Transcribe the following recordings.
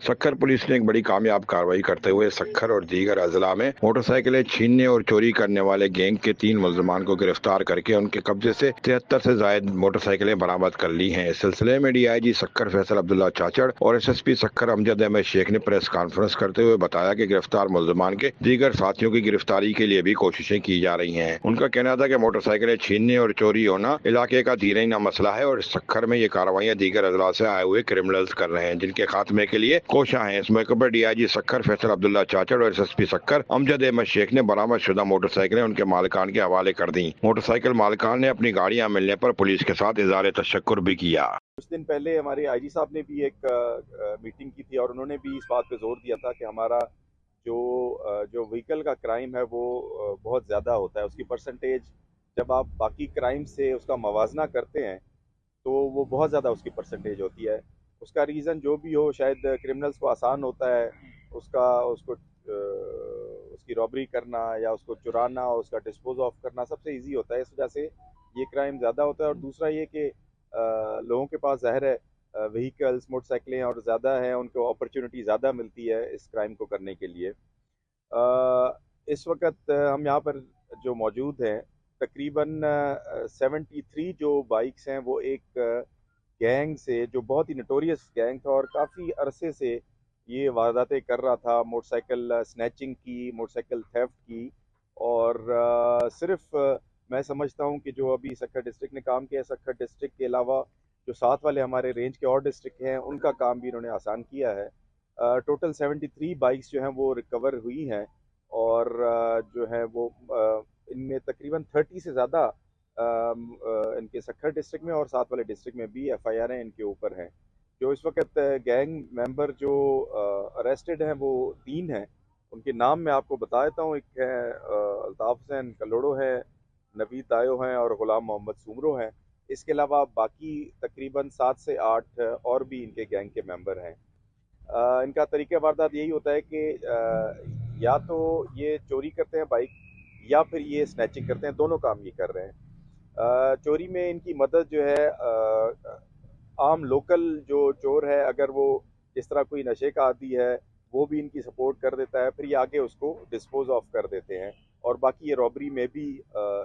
Sukkur police ने एक बड़ी कामयाब कार्रवाई करते हुए सक्खर और दीगर अजला में मोटरसाइकिलें छीनने और चोरी करने वाले गैंग के 3 मुलजमान को गिरफ्तार करके उनके कब्जे से 73 से जायद मोटरसाइकिलें बरामद कर ली हैं। इस सिलसिले में डीआईजी सक्खर फैसल अब्दुल्ला चाचड़ और एसएसपी सक्खर अमजद अहमद शेख ने प्रेस कॉन्फ्रेंस करते हुए बताया कि गिरफ्तार मुलजमान के दीगर साथियों की गिरफ्तारी के लिए भी कोशिशें की जा रही हैं। उनका कहना था कि मोटरसाइकिलें छीनने और चोरी होना इलाके का धीरेना मसला है और सक्खर में ये कार्रवाइयां दीगर अजला से आए हुए क्रिमिनल्स कर रहे हैं, जिनके खात्मे के लिए कोशा है। इस मौके पर डीआईजी सक्खर फैसल अब्दुल्ला चाचड़ और एसएसपी सक्खर अमजद अहमद शेख ने बरामद शुदा मोटरसाइकिलें उनके मालिकान के हवाले कर दी। मोटरसाइकिल मालिकान ने अपनी गाड़ियां मिलने पर पुलिस के साथ इज़हार तशक्कुर भी किया। कुछ दिन पहले हमारे आईजी साहब ने भी एक मीटिंग की थी और उन्होंने भी इस बात पे जोर दिया था कि हमारा जो व्हीकल का क्राइम है वो बहुत ज़्यादा होता है। उसकी परसेंटेज जब आप बाकी क्राइम से उसका मवाजना करते हैं तो वो बहुत ज़्यादा उसकी परसेंटेज होती है। उसका रीज़न जो भी हो, शायद क्रिमिनल्स को आसान होता है उसको उसकी रॉबरी करना या उसको चुराना और उसका डिस्पोज ऑफ करना सबसे इजी होता है। इस वजह से ये क्राइम ज़्यादा होता है। और दूसरा ये कि लोगों के पास ज़ाहिर है व्हीकल्स मोटरसाइकिलें और ज़्यादा हैं, उनको अपॉर्चुनिटी ज़्यादा मिलती है इस क्राइम को करने के लिए। इस वक्त हम यहाँ पर जो मौजूद हैं, तकरीबन 73 जो बाइक्स हैं वो एक गैंग से, जो बहुत ही नटोरियस गैंग था और काफ़ी अरसे से ये वारदातें कर रहा था, मोटरसाइकिल स्नैचिंग की, मोटरसाइकिल थेफ्ट की। और सिर्फ मैं समझता हूँ कि जो अभी सक्खर डिस्ट्रिक्ट ने काम किया है, सक्खर डिस्ट्रिक्ट के अलावा जो साथ वाले हमारे रेंज के और डिस्ट्रिक्ट हैं उनका काम भी इन्होंने आसान किया है। टोटल 73 बाइक्स जो हैं वो रिकवर हुई हैं और जो है वो इनमें तकरीबन 30 से ज़्यादा इनके सक्खर डिस्ट्रिक्ट में और साथ वाले डिस्ट्रिक्ट में भी एफआईआर हैं इनके ऊपर हैं। जो इस वक्त गैंग मेंबर जो अरेस्टेड हैं वो 3 हैं। उनके नाम मैं आपको बता देता हूँ। एक है अल्ताफ हुसैन कलोड़ो है, नवीद दायो हैं और ग़ुलाम मोहम्मद सुमरो हैं। इसके अलावा बाकी तकरीबन 7 से 8 और भी इनके गैंग के मेंबर हैं। इनका तरीक़ा वारदात यही होता है कि या तो ये चोरी करते हैं बाइक या फिर ये स्नैचिंग करते हैं, दोनों काम ये कर रहे हैं। चोरी में इनकी मदद जो है आम लोकल जो चोर है, अगर वो जिस तरह कोई नशे का आदी है वो भी इनकी सपोर्ट कर देता है, फिर ये आगे उसको डिस्पोज ऑफ कर देते हैं। और बाकी ये रॉबरी में भी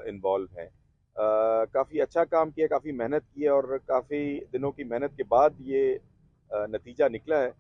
इन्वॉल्व हैं। काफ़ी अच्छा काम किया, काफ़ी मेहनत की है और काफ़ी दिनों की मेहनत के बाद ये नतीजा निकला है।